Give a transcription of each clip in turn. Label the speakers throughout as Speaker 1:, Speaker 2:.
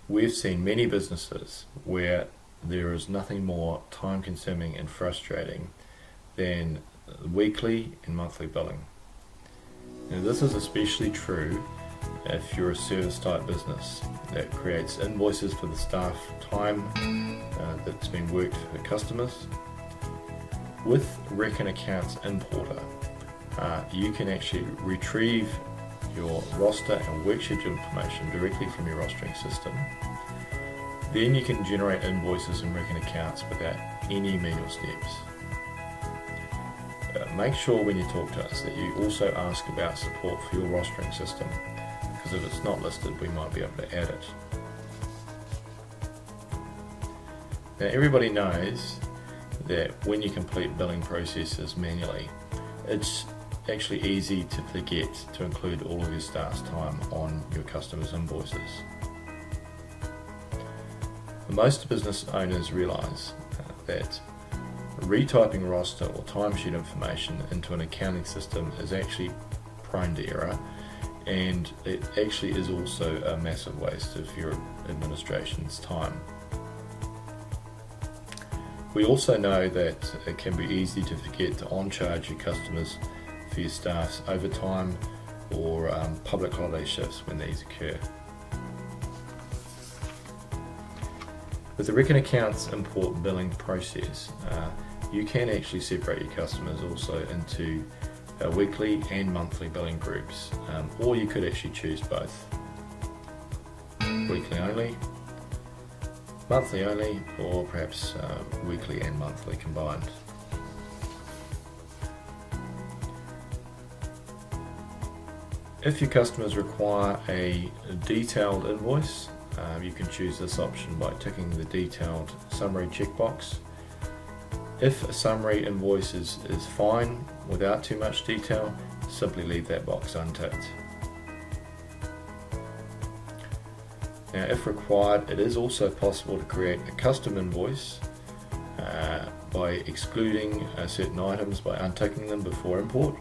Speaker 1: we've seen many businesses where there is nothing more time consuming and frustrating than weekly and monthly billing. Now, this is especially true if you're a service type business that creates invoices for the staff time that's been worked for customers. With Reckon Accounts Importer, you can actually retrieve your roster and work schedule information directly from your rostering system. Then you can generate invoices in Reckon Accounts without any manual steps. Make sure when you talk to us that you also ask about support for your rostering system, because if it's not listed, we might be able to add it. Now, everybody knows that when you complete billing processes manually, it's actually easy to forget to include all of your staff's time on your customers' invoices. Most business owners realise that retyping roster or timesheet information into an accounting system is actually prone to error, and it actually is also a massive waste of your administration's time. We also know that it can be easy to forget to on-charge your customers for your staff's overtime or public holiday shifts when these occur. With the Reckon Accounts import billing process, you can actually separate your customers also into weekly and monthly billing groups, or you could actually choose both. Weekly only, monthly only, or perhaps weekly and monthly combined. If your customers require a detailed invoice, you can choose this option by ticking the detailed summary checkbox. If a summary invoice is fine without too much detail, simply leave that box unticked. Now, if required, it is also possible to create a custom invoice by excluding certain items by unticking them before import.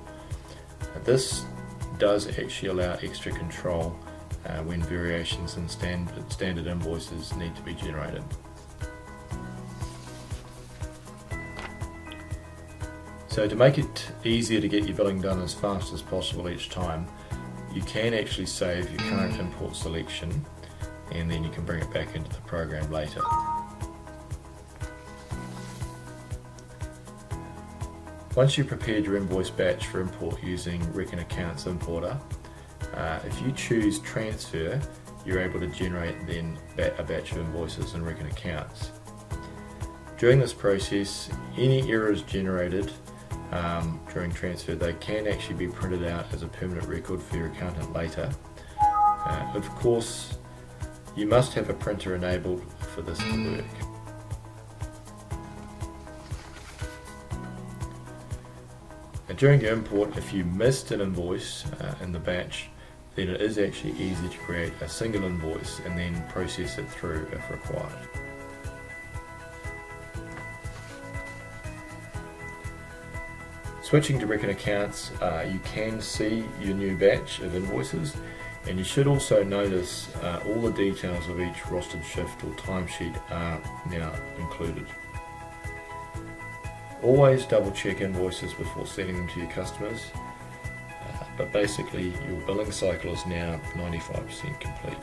Speaker 1: This does actually allow extra control when variations in standard invoices need to be generated. So to make it easier to get your billing done as fast as possible each time, you can actually save your current import selection and then you can bring it back into the program later. Once you've prepared your invoice batch for import using Reckon Accounts Importer, if you choose transfer, you're able to generate then a batch of invoices in Reckon Accounts. During this process, any errors generated during transfer, they can actually be printed out as a permanent record for your accountant later. Of course, you must have a printer enabled for this to work. And during your import, if you missed an invoice in the batch, then it is actually easy to create a single invoice and then process it through if required. Switching to Reckon Accounts, you can see your new batch of invoices, and you should also notice all the details of each rostered shift or timesheet are now included. Always double check invoices before sending them to your customers, but basically your billing cycle is now 95% complete.